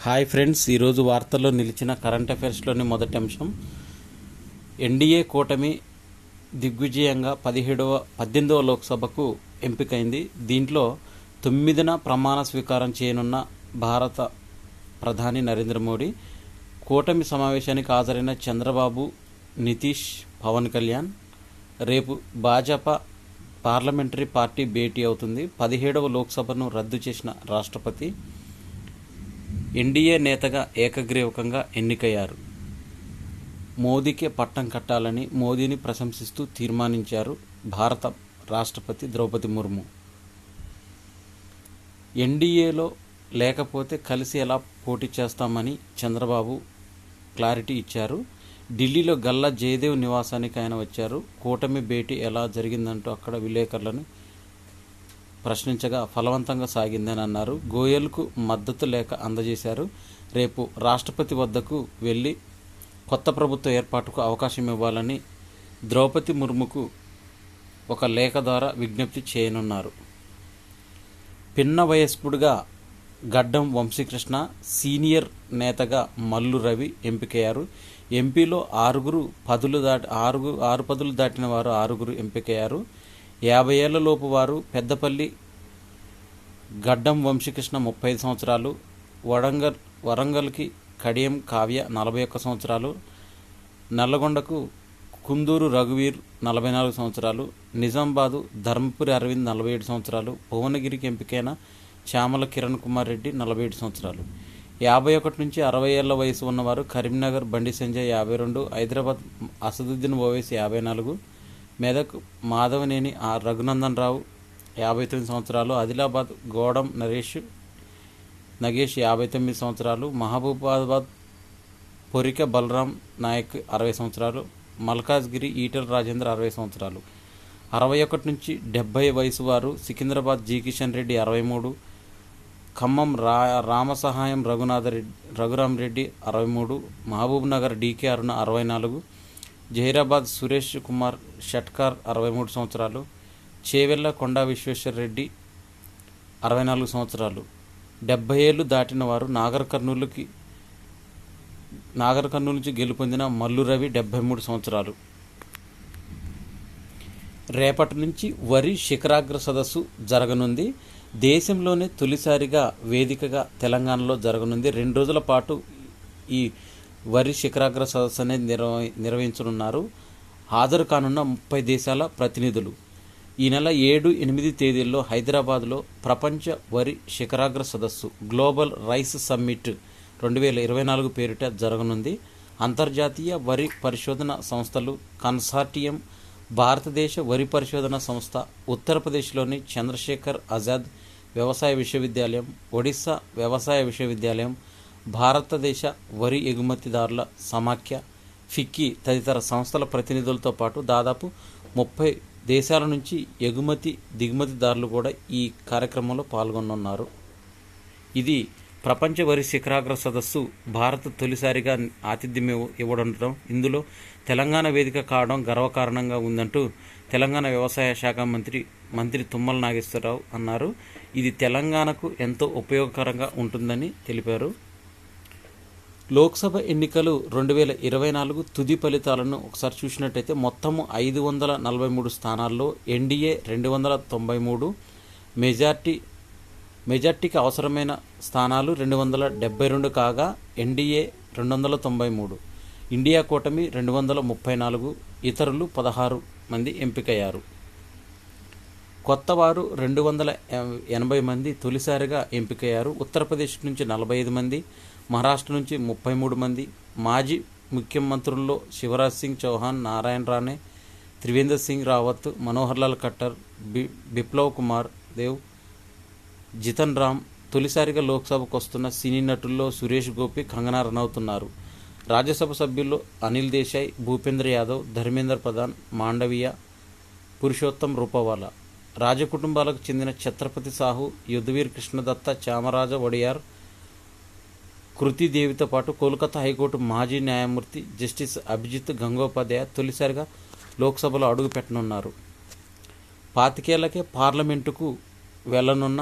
Hi friends, ఈరోజు వార్తల్లో నిలిచిన కరెంట్ అఫైర్స్లోని మొదటి అంశం, ఎన్డీఏ కూటమి దిగ్విజయంగా 18వ లోక్సభకు ఎంపికైంది. దీంట్లో 9న ప్రమాణ స్వీకారం చేయనున్న భారత ప్రధాని నరేంద్ర మోడీ. కూటమి సమావేశానికి హాజరైన చంద్రబాబు, నితీష్, పవన్ కళ్యాణ్. రేపు భాజపా పార్లమెంటరీ పార్టీ భేటీ అవుతుంది. 17వ లోక్సభను రద్దు చేసిన రాష్ట్రపతి ఎన్డీఏ నేతగా ఏకగ్రీవకంగా ఎన్నికయ్యారు. మోదీకే పట్టం కట్టాలని మోదీని ప్రశంసిస్తూ తీర్మానించారు భారత రాష్ట్రపతి ద్రౌపది ముర్ము. ఎన్డీఏలో లేకపోతే కలిసి ఎలా పోటీ చేస్తామని చంద్రబాబు క్లారిటీ ఇచ్చారు. ఢిల్లీలో గల్లా జయదేవ్ నివాసానికి ఆయన వచ్చారు. కూటమి భేటీ ఎలా జరిగిందంటూ అక్కడ విలేకరులను ప్రశ్నించగా ఫలవంతంగా సాగిందని అన్నారు. గోయల్కు మద్దతు లేఖ అందజేశారు. రేపు రాష్ట్రపతి వద్దకు వెళ్లి కొత్త ప్రభుత్వ ఏర్పాటుకు అవకాశం ఇవ్వాలని ద్రౌపది ముర్ముకు ఒక లేఖ ద్వారా విజ్ఞప్తి చేయనున్నారు. పిన్న వయస్కుడిగా గడ్డం వంశీకృష్ణ, సీనియర్ నేతగా మల్లు రవి ఎంపికయ్యారు. ఎంపీలో ఆరు పదులు దాటిన వారు 6 ఎంపికయ్యారు. 50 ఏళ్లలోపు వారు పెద్దపల్లి గడ్డం వంశీకృష్ణ 35 సంవత్సరాలు, వరంగల్కి కడియం కావ్య 41 సంవత్సరాలు, నల్లగొండకు కుందూరు రఘువీర్ 44 సంవత్సరాలు, నిజామాబాదు ధర్మపురి అరవింద్ 47 సంవత్సరాలు, భువనగిరికి ఎంపికైన చామల కిరణ్ కుమార్ రెడ్డి 47 సంవత్సరాలు. 51 నుంచి 60 ఏళ్ల వయసు ఉన్నవారు కరీంనగర్ బండి సంజయ్ 52, హైదరాబాద్ అసదుద్దీన్ ఓవైసీ 54, మెదక్ మాధవనేని రఘునందన్ రావు 59 సంవత్సరాలు, ఆదిలాబాద్ గోడం నగేష్ 59 సంవత్సరాలు, మహబూబాబాద్ పొరిక బలరాం నాయక్ 60 సంవత్సరాలు, మల్కాజ్గిరి ఈటెల రాజేంద్ర 60 సంవత్సరాలు. 61 నుంచి 70 వయసు వారు సికింద్రాబాద్ జి కిషన్ రెడ్డి 63, ఖమ్మం రామసహాయం రఘురామ్ రెడ్డి 63, మహబూబ్ నగర్ డీకే అరుణ 64, జహీరాబాద్ సురేష్ కుమార్ షట్కార్ 63 సంవత్సరాలు, చేవెళ్ల కొండా విశ్వేశ్వర రెడ్డి 64 సంవత్సరాలు. 70 ఏళ్లు దాటిన వారు నాగర్ కర్నూలు నుంచి గెలుపొందిన మల్లు రవి 73 సంవత్సరాలు. రేపటి నుంచి వరి శిఖరాగ్ర సదస్సు జరగనుంది. దేశంలోనే తొలిసారిగా వేదికగా తెలంగాణలో జరగనుంది. 2 రోజుల పాటు ఈ వరి శిఖరాగ్ర సదస్సు అనేది నిర్వహించనున్నారు. హాజరు కానున్న 30 దేశాల ప్రతినిధులు. ఈ నెల 7, 8 తేదీల్లో హైదరాబాద్లో ప్రపంచ వరి శిఖరాగ్ర సదస్సు గ్లోబల్ రైస్ సమ్మిట్ 2024 పేరిట జరగనుంది. అంతర్జాతీయ వరి పరిశోధన సంస్థలు కన్సార్టియం, భారతదేశ వరి పరిశోధన సంస్థ, ఉత్తరప్రదేశ్లోని చంద్రశేఖర్ ఆజాద్ వ్యవసాయ విశ్వవిద్యాలయం, ఒడిశా వ్యవసాయ విశ్వవిద్యాలయం, భారతదేశ వరి ఎగుమతిదారుల సమాఖ్య, ఫిక్కీ తదితర సంస్థల ప్రతినిధులతో పాటు దాదాపు 30 దేశాల నుంచి దిగుమతిదారులు కూడా ఈ కార్యక్రమంలో పాల్గొనున్నారు. ఇది ప్రపంచ వరి శిఖరాగ్ర సదస్సు భారత్ తొలిసారిగా ఆతిథ్యం ఇవ్వడం, ఇందులో తెలంగాణ వేదిక కావడం గర్వకారణంగా ఉందంటూ తెలంగాణ వ్యవసాయ శాఖ మంత్రి తుమ్మల నాగేశ్వరరావు అన్నారు. ఇది తెలంగాణకు ఎంతో ఉపయోగకరంగా ఉంటుందని తెలిపారు. లోక్సభ ఎన్నికలు 2024 తుది ఫలితాలను ఒకసారి చూసినట్టయితే మొత్తము 543 స్థానాల్లో ఎన్డీఏ 293, మెజార్టీకి అవసరమైన స్థానాలు 272 కాగా ఎన్డీఏ 293, ఇండియా కూటమి 234, ఇతరులు 16 మంది ఎంపికయ్యారు. కొత్తవారు 280 మంది తొలిసారిగా ఎంపికయ్యారు. ఉత్తరప్రదేశ్ నుంచి 45 మంది, మహారాష్ట్ర నుంచి 33 మంది, మాజీ ముఖ్యమంత్రుల్లో శివరాజ్ సింగ్ చౌహాన్, నారాయణ రాణే, త్రివేంద్ర సింగ్ రావత్, మనోహర్ లాల్ ఖట్టర్, బిప్లవ్ కుమార్ దేవ్, జితన్ రామ్. తొలిసారిగా లోక్సభకు వస్తున్న సినీ నటుల్లో సురేష్ గోపి, కంగనా రనౌత్ ఉన్నారు. రాజ్యసభ సభ్యుల్లో అనిల్ దేశాయ్, భూపేంద్ర యాదవ్, ధర్మేంద్ర ప్రధాన్, మాండవీయ, పురుషోత్తం రూపవాలా. రాజకుటుంబాలకు చెందిన ఛత్రపతి సాహు, యుద్ధవీర్ కృష్ణదత్త, చామరాజ వడియార్, కృతిదేవితో పాటు కోల్కతా హైకోర్టు మాజీ న్యాయమూర్తి జస్టిస్ అభిజిత్ గంగోపాధ్యాయ తొలిసారిగా లోక్సభలో అడుగు పెట్టనున్నారు. 25 ఏళ్లకే పార్లమెంటుకు వెళ్లనున్న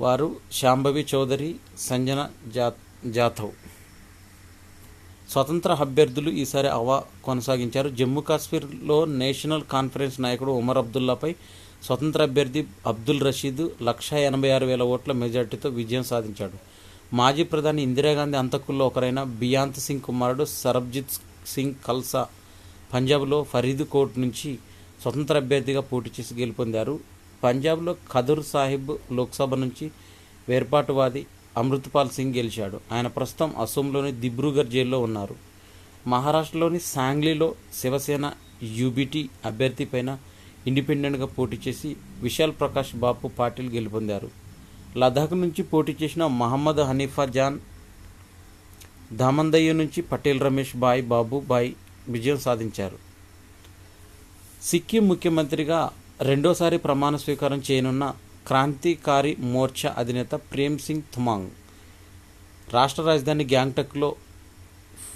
వారు శాంభవి చౌదరి, సంజన జాధవ్. స్వతంత్ర అభ్యర్థులు ఈసారి హవా కొనసాగించారు. జమ్మూ కాశ్మీర్లో నేషనల్ కాన్ఫరెన్స్ నాయకుడు ఉమర్ అబ్దుల్లాపై స్వతంత్ర అభ్యర్థి అబ్దుల్ రషీద్ 1,86,000 ఓట్ల మెజార్టీతో విజయం సాధించాడు. మాజీ ప్రధాని ఇందిరాగాంధీ అంతకుల్లో ఒకరైన బియాంత్ సింగ్ కుమారుడు సరబ్జిత్ సింగ్ ఖల్సా పంజాబ్లో ఫరీద్కోట్ నుంచి స్వతంత్ర అభ్యర్థిగా పోటీ చేసి గెలుపొందారు. పంజాబ్లో ఖదర్ సాహిబ్ లోక్సభ నుంచి వేర్పాటువాది అమృత్పాల్ సింగ్ గెలిచాడు. ఆయన ప్రస్తుతం అసోంలోని దిబ్రూగఢ్ జైల్లో ఉన్నారు. మహారాష్ట్రలోని సాంగ్లీలో శివసేన యూబీటీ అభ్యర్థిపైన ఇండిపెండెంట్గా పోటీ చేసి విశాల్ ప్రకాష్ బాపు పాటిల్ గెలుపొందారు. లదాఖ్ నుంచి పోటీ చేసిన మహమ్మద్ హనీఫా జాన్, దామందయ్య నుంచి పటేల్ రమేష్ భాయ్ బాబు భాయ్ విజయం సాధించారు. సిక్కిం ముఖ్యమంత్రిగా రెండోసారి ప్రమాణ స్వీకారం చేయనున్న క్రాంతికారి మోర్చా అధినేత ప్రేమ్ సింగ్ తుమాంగ్ రాష్ట్ర రాజధాని గ్యాంగ్టక్లో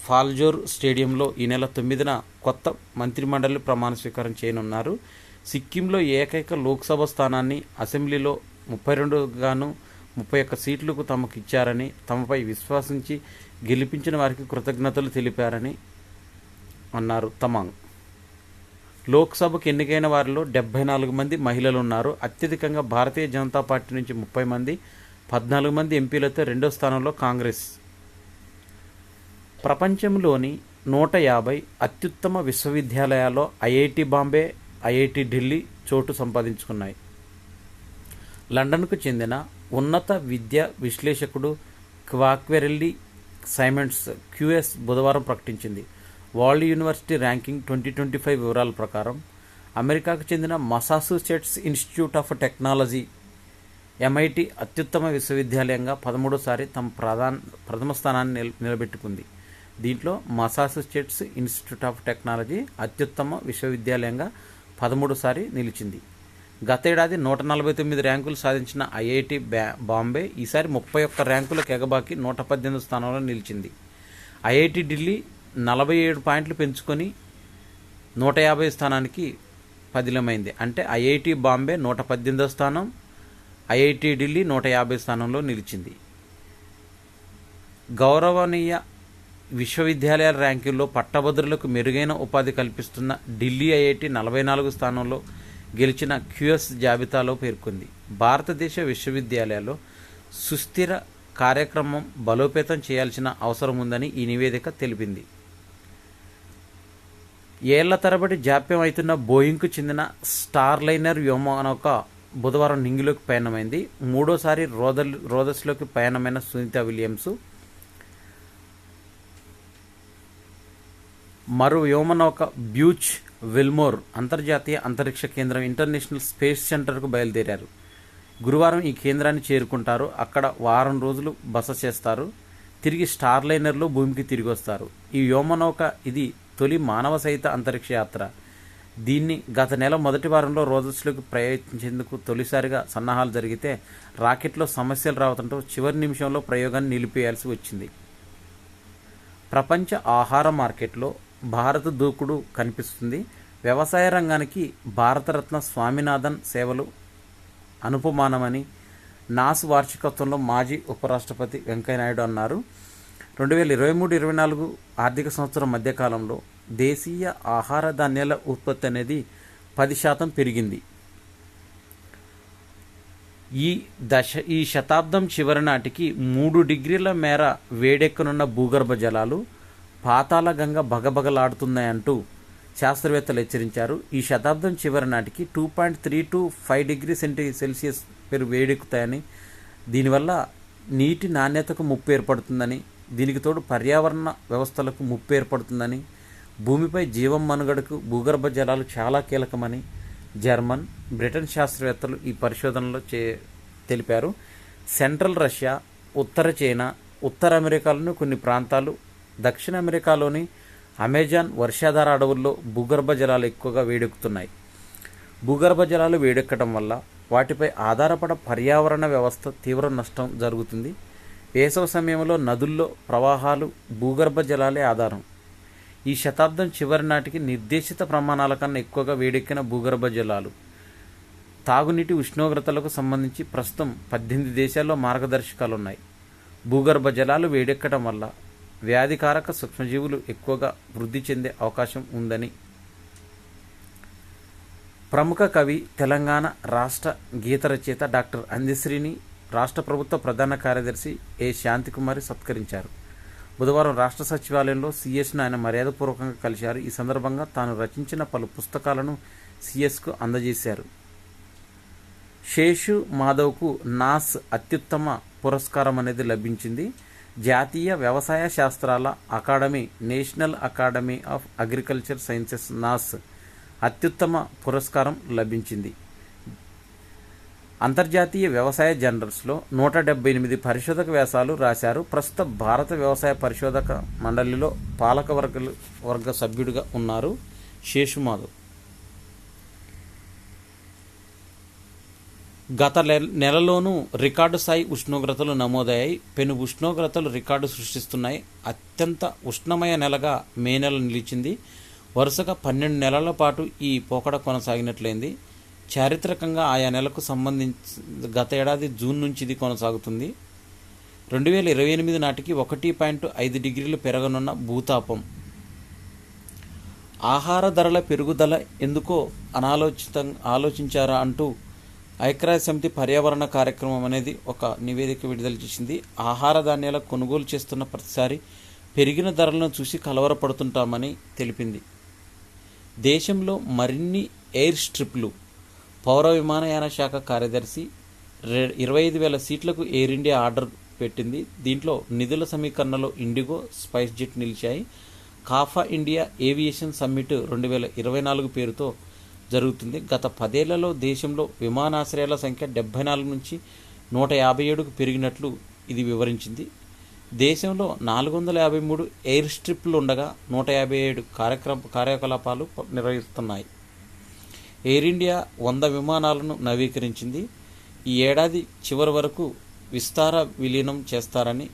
ఫాల్జోర్ స్టేడియంలో ఈ నెల 9న కొత్త మంత్రిమండలి ప్రమాణ స్వీకారం చేయనున్నారు. సిక్కింలో ఏకైక లోక్సభ స్థానాన్ని అసెంబ్లీలో 32గాను 31 సీట్లకు తమకు ఇచ్చారని, తమపై విశ్వసించి గెలిపించిన వారికి కృతజ్ఞతలు తెలిపారని అన్నారు తమాంగ్. లోక్సభకు ఎన్నికైన వారిలో 74 మంది మహిళలు ఉన్నారు. అత్యధికంగా భారతీయ జనతా పార్టీ నుంచి 30 మంది, 14 మంది ఎంపీలతో రెండో స్థానంలో కాంగ్రెస్. ప్రపంచంలోని 150 అత్యుత్తమ విశ్వవిద్యాలయాల్లో ఐఐటి బాంబే, ఐఐటి ఢిల్లీ చోటు సంపాదించుకున్నాయి. లండన్కు చెందిన ఉన్నత విద్యా విశ్లేషకుడు క్వాక్వెరెల్లి సైమండ్స్ క్యూఎస్ బుధవారం ప్రకటించింది. వరల్డ్ యూనివర్సిటీ ర్యాంకింగ్ 2025 వివరాల ప్రకారం అమెరికాకు చెందిన Massachusetts institute of technology MIT అత్యుత్తమ విశ్వవిద్యాలయంగా 13సారి తమ ప్రథమ స్థానాన్ని నిలబెట్టుకుంది. దీంట్లో మసాచుసెట్స్ ఇన్స్టిట్యూట్ ఆఫ్ టెక్నాలజీ అత్యుత్తమ విశ్వవిద్యాలయంగా 13సారి నిలిచింది. గతేడాది 149 ర్యాంకులు సాధించిన ఐఐటి బాంబే ఈసారి 31 ర్యాంకులకు ఎగబాకి 118 స్థానంలో నిలిచింది. ఐఐటి ఢిల్లీ 47 పాయింట్లు పెంచుకొని 150 స్థానానికి పదిలమైంది. అంటే ఐఐటి బాంబే 118వ స్థానం, ఐఐటి ఢిల్లీ 150 స్థానంలో నిలిచింది. గౌరవనీయ విశ్వవిద్యాలయాల ర్యాంకింగ్లో పట్టభద్రులకు మెరుగైన ఉపాధి కల్పిస్తున్న ఢిల్లీ ఐఐటి 44 స్థానంలో గెలిచిన క్యూఎస్ జాబితాలో పేర్కొంది. భారతదేశ విశ్వవిద్యాలయాల్లో సుస్థిర కార్యక్రమం బలోపేతం చేయాల్సిన అవసరం ఉందని ఈ నివేదిక తెలిపింది. ఏళ్ల తరబడి జాప్యం అవుతున్న బోయింగ్కు చెందిన స్టార్లైనర్ వ్యోమనౌక బుధవారం నింగిలోకి పయనమైంది. మూడోసారి రోదస్లోకి పయనమైన సునీత విలియమ్స్ మరో వ్యోమనౌక బ్యూచ్ విల్మోర్ అంతర్జాతీయ అంతరిక్ష కేంద్రం ఇంటర్నేషనల్ స్పేస్ సెంటర్కు బయలుదేరారు. గురువారం ఈ కేంద్రాన్ని చేరుకుంటారు. అక్కడ వారం రోజులు బస చేస్తారు. తిరిగి స్టార్లైనర్లో భూమికి తిరిగి వస్తారు. ఈ వ్యోమనౌక ఇది తొలి మానవ సహిత అంతరిక్ష యాత్ర. దీన్ని గత నెల మొదటి వారంలో రోజస్లోకి ప్రయత్నించేందుకు తొలిసారిగా సన్నాహాలు జరిగితే రాకెట్లో సమస్యలు రావడంతో చివరి నిమిషంలో ప్రయోగాన్ని నిలిపేయాల్సి వచ్చింది. ప్రపంచ ఆహార మార్కెట్లో భారత దూకుడు కనిపిస్తుంది. వ్యవసాయ రంగానికి భారతరత్న స్వామినాథన్ సేవలు అనుపమానమని నాస్ వార్షికోత్సవంలో మాజీ ఉపరాష్ట్రపతి వెంకయ్యనాయుడు అన్నారు. 2023-24 ఆర్థిక సంవత్సరం మధ్యకాలంలో దేశీయ ఆహార ధాన్యాల ఉత్పత్తి అనేది 10% పెరిగింది. ఈ శతాబ్దం చివరి నాటికి 3 డిగ్రీల మేర వేడెక్కనున్న భూగర్భ జలాలు పాతాళ గంగ బగబగలాడుతున్నాయంటూ శాస్త్రవేత్తలు హెచ్చరించారు. ఈ శతాబ్దం చివరి నాటికి 2.3 to 5 డిగ్రీ సెల్సియస్ వేడెక్కుతాయని, దీనివల్ల నీటి నాణ్యతకు ముప్పు ఏర్పడుతుందని, దీనికి తోడు పర్యావరణ వ్యవస్థలకు ముప్పు ఏర్పడుతుందని, భూమిపై జీవం మనుగడకు భూగర్భ జలాలు చాలా కీలకమని జర్మన్, బ్రిటన్ శాస్త్రవేత్తలు ఈ పరిశోధనలో తెలిపారు. సెంట్రల్ రష్యా, ఉత్తర చైనా, ఉత్తర అమెరికాలోని కొన్ని ప్రాంతాలు, దక్షిణ అమెరికాలోని అమెజాన్ వర్షాధార అడవుల్లో భూగర్భ జలాలు ఎక్కువగా వేడెక్కుతున్నాయి. భూగర్భ జలాలు వేడెక్కడం వల్ల వాటిపై ఆధారపడ పర్యావరణ వ్యవస్థ తీవ్ర నష్టం జరుగుతుంది. వేసవి సమయంలో నదుల్లో ప్రవాహాలు భూగర్భ జలాలే ఆధారం. ఈ శతాబ్దం చివరి నాటికి నిర్దేశిత ప్రమాణాల కన్నా ఎక్కువగా వేడెక్కిన భూగర్భ జలాలు తాగునీటి ఉష్ణోగ్రతలకు సంబంధించి ప్రస్తుతం 18 దేశాల్లో మార్గదర్శకాలు ఉన్నాయి. భూగర్భ జలాలు వేడెక్కడం వల్ల వ్యాధికారక సూక్ష్మజీవులు ఎక్కువగా వృద్ధి చెందే అవకాశం ఉందని ప్రముఖ కవి, తెలంగాణ రాష్ట్ర గీత రచయిత డాక్టర్ అందెశ్రీని రాష్ట్ర ప్రభుత్వ ప్రధాన కార్యదర్శి ఏ శాంతికుమారి సత్కరించారు. బుధవారం రాష్ట్ర సచివాలయంలో సీఎస్ను ఆయన మర్యాదపూర్వకంగా కలిశారు. ఈ సందర్భంగా తాను రచించిన పలు పుస్తకాలను సీఎస్కు అందజేశారు. శేషు మాధవ్కు నాస్ అత్యుత్తమ పురస్కారం అనేది లభించింది. జాతీయ వ్యవసాయ శాస్త్రాల academy, National Academy of Agriculture Sciences NAAS అత్యుత్తమ పురస్కారం లభించింది. అంతర్జాతీయ వ్యవసాయ జర్నల్స్లో 178 పరిశోధక వ్యాసాలు రాశారు. ప్రస్తుత భారత వ్యవసాయ పరిశోధక మండలిలో పాలక వర్గ సభ్యుడిగా ఉన్నారు శేషు మాధవ్. గత నెలలోనూ రికార్డు స్థాయి ఉష్ణోగ్రతలు నమోదయ్యాయి. పెను ఉష్ణోగ్రతలు రికార్డు సృష్టిస్తున్నాయి. అత్యంత ఉష్ణమయ నెలగా మే నెల నిలిచింది. వరుసగా 12 నెలల పాటు ఈ పోకడ కొనసాగినట్లయింది. చారిత్రకంగా ఆయా నెలకు సంబంధించి గత ఏడాది జూన్ నుంచి ఇది కొనసాగుతుంది. 2028 నాటికి 1.5 డిగ్రీలు పెరగనున్న భూతాపం. ఆహార ధరల పెరుగుదల ఎందుకో ఆలోచించారా అంటూ ఐక్యరాజ్య సమితి పర్యావరణ కార్యక్రమం అనేది ఒక నివేదిక విడుదల చేసింది. ఆహార ధాన్యాల కొనుగోలు చేస్తున్న ప్రతిసారి పెరిగిన ధరలను చూసి కలవరపడుతుంటామని తెలిపింది. దేశంలో మరిన్ని ఎయిర్ స్ట్రిప్లు. పౌర విమానయాన శాఖ కార్యదర్శి 25,000 సీట్లకు ఎయిర్ ఇండియా ఆర్డర్ పెట్టింది. దీంట్లో నిధుల సమీకరణలో ఇండిగో, స్పైస్ జెట్ నిలిచాయి. కాఫా ఇండియా ఏవియేషన్ సమ్మిట్ 2024 పేరుతో జరుగుతుంది. గత 10 ఏళ్లలో దేశంలో విమానాశ్రయాల సంఖ్య 74 నుంచి 157కు పెరిగినట్లు ఇది వివరించింది. దేశంలో 453 ఎయిర్ స్ట్రిప్లు ఉండగా 157 కార్యకలాపాలు నిర్వహిస్తున్నాయి. ఎయిర్ ఇండియా 100 విమానాలను నవీకరించింది. ఈ ఏడాది చివరి వరకు విస్తార విలీనం చేస్తారని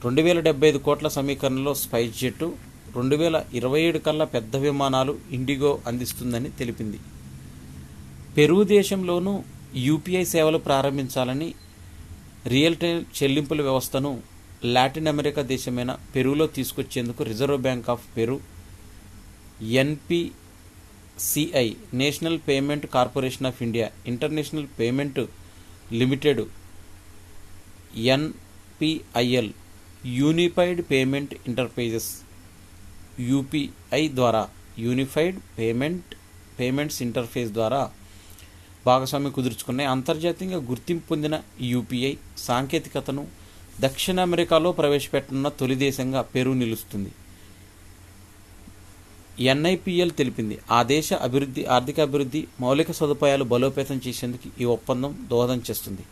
2075 కోట్ల సమీకరణలో స్పైస్ జెట్, 2027 కల్లా పెద్ద విమానాలు ఇండిగో అందిస్తుందని తెలిపింది. పెరూ దేశంలోనూ యూపీఐ సేవలు ప్రారంభించాలని రియల్ టైం చెల్లింపుల వ్యవస్థను లాటిన్ అమెరికా దేశమైన పెరూలో తీసుకొచ్చేందుకు Reserve Bank of Peru, NPCI National Payment Corporation of India, International Payment Limited NPIL, Unified Payment Interfaces UPI ద్వారా యూనిఫైడ్ పేమెంట్స్ ఇంటర్ఫేస్ ద్వారా భాగస్వామ్యం కుదుర్చుకున్నాయి. అంతర్జాతీయంగా గుర్తింపు పొందిన యూపీఐ సాంకేతికతను దక్షిణ అమెరికాలో ప్రవేశపెట్టనున్న తొలి దేశంగా పెరూ నిలుస్తుంది. ఎన్ఐపిఎల్ తెలిపింది. ఆ దేశ ఆర్థిక అభివృద్ధి, మౌలిక సదుపాయాలు బలోపేతం చేసేందుకు ఈ ఒప్పందం దోహదం చేస్తుంది.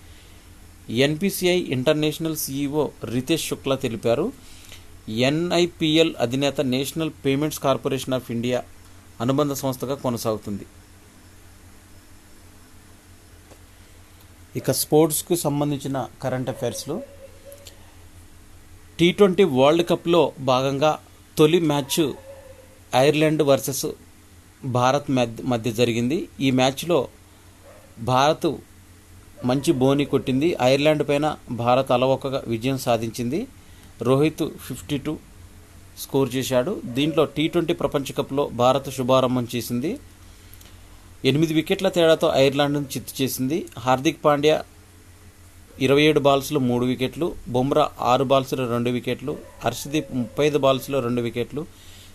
NPCI international CEO Ritesh Shukla తెలిపారు. ఎన్ఐపిఎల్ అధినేత National Payments Corporation of India అనుబంధ సంస్థగా కొనసాగుతుంది. ఇక స్పోర్ట్స్కు సంబంధించిన కరెంట్ అఫైర్స్లో T20 వరల్డ్ కప్లో భాగంగా తొలి మ్యాచ్ ఐర్లాండ్ వర్సెస్ భారత్ మధ్య జరిగింది. ఈ మ్యాచ్లో భారత్ మంచి బోని కొట్టింది. ఐర్లాండ్ పైన భారత్ అలవోకగా విజయం సాధించింది. రోహిత్ 52 స్కోర్ చేశాడు. దీంట్లో T20 ప్రపంచ కప్లో భారత్ శుభారంభం చేసింది. 8 వికెట్ల తేడాతో ఐర్లాండ్ను చిత్తు చేసింది. హార్దిక్ పాండ్యా 27 బాల్స్లో 3 వికెట్లు, బుమ్రా 6 బాల్స్లో 2 వికెట్లు, హర్షదీప్ 35 బాల్స్లో 2 వికెట్లు,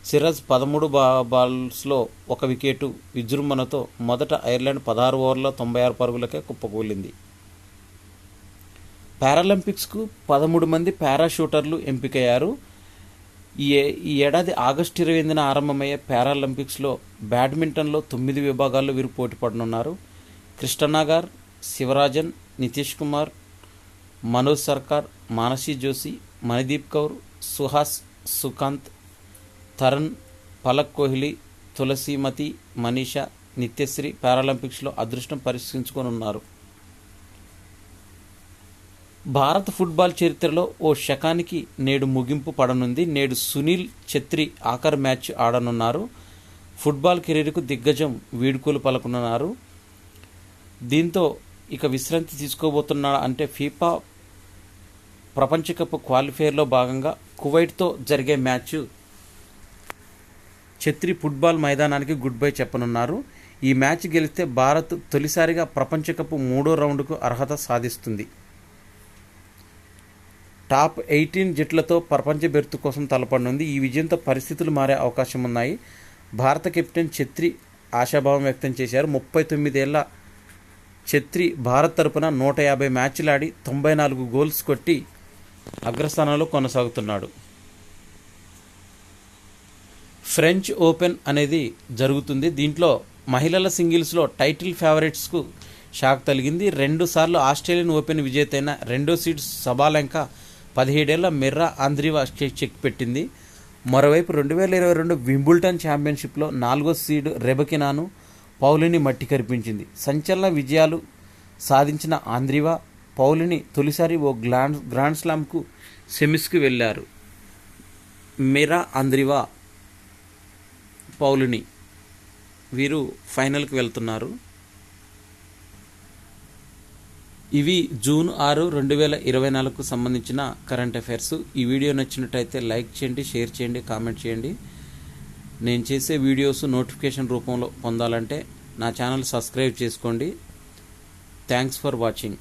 సిరాజ్ 13 బాల్స్లో 1 వికెట్ విజృంభణతో మొదట ఐర్లాండ్ 16 ఓవర్ల 96 పరుగులకే కుప్పకూలింది. పారాలింపిక్స్కు 13 మంది పారాషూటర్లు ఎంపికయ్యారు. ఈ ఏడాది ఆగస్టు 28న ఆరంభమయ్యే పారాలింపిక్స్లో బ్యాడ్మింటన్లో 9 విభాగాల్లో వీరు పోటీ పడనున్నారు. కృష్ణనాగార్, శివరాజన్, నితీష్ కుమార్, మనోజ్ సర్కార్, మానసి జోషి, మణిదీప్ కౌర్, సుహాస్ సుకాంత్, తరుణ్, పలక్ కోహ్లీ, తులసీమతి, మనీషా, నిత్యశ్రీ పారాలింపిక్స్లో అదృష్టం పరీక్షించుకోనున్నారు. భారత ఫుట్బాల్ చరిత్రలో ఓ శకానికి నేడు ముగింపు పడనుంది. నేడు సునీల్ ఛెత్రి ఆఖరి మ్యాచ్ ఆడనున్నారు. ఫుట్బాల్ కెరీర్కు దిగ్గజం వీడ్కోలు పలకనున్నారు. దీంతో ఇక విశ్రాంతి తీసుకోబోతున్నాడా అంటే ఫీఫా ప్రపంచ కప్ క్వాలిఫైర్లో భాగంగా కువైట్తో జరిగే match Chatri football మైదానానికి good bye చెప్పనున్నారు. ఈ మ్యాచ్ గెలిస్తే భారత్ తొలిసారిగా ప్రపంచ కప్ 3వ రౌండ్కు అర్హత సాధిస్తుంది. టాప్ 18 జట్లతో ప్రపంచ బెర్తు కోసం తలపడనుంది. ఈ విజయంతో పరిస్థితులు మారే అవకాశం ఉన్నాయి. భారత కెప్టెన్ ఛత్రి ఆశాభావం వ్యక్తం చేశారు. 39 ఏళ్ల ఛత్రి భారత్ తరపున 150 మ్యాచ్లాడి 94 గోల్స్ కొట్టి అగ్రస్థానంలో కొనసాగుతున్నాడు. ఫ్రెంచ్ ఓపెన్ అనేది జరుగుతుంది. దీంట్లో మహిళల సింగిల్స్లో టైటిల్ ఫేవరెట్స్కు షాక్ తగిలింది. 2 సార్లు ఆస్ట్రేలియన్ ఓపెన్ విజేతైన రెండో సీడ్ సబాలెంక 17 ఏళ్ల మిర్రా ఆంద్రీవా చెక్ పెట్టింది. మరోవైపు 2022 వింబుల్టన్ ఛాంపియన్షిప్లో 4వ సీడ్ రెబకినాను పౌలిని మట్టి కరిపించింది. సంచలన విజయాలు సాధించిన ఆంద్రీవా పౌలిని తొలిసారి ఓ గ్రాండ్ స్లామ్కు సెమీస్కు వెళ్లారు. మిర్రా ఆంద్రీవా పౌలిని వీరు ఫైనల్కి వెళ్తున్నారు. ఇవి జూన్ 6, 2024కు సంబంధించిన కరెంట్ అఫైర్స్. ఈ వీడియో నచ్చినట్టయితే లైక్ చేయండి, షేర్ చేయండి, కామెంట్ చేయండి. నేను చేసే వీడియోస్ నోటిఫికేషన్ రూపంలో పొందాలంటే నా ఛానల్ సబ్స్క్రైబ్ చేసుకోండి. Thanks for watching.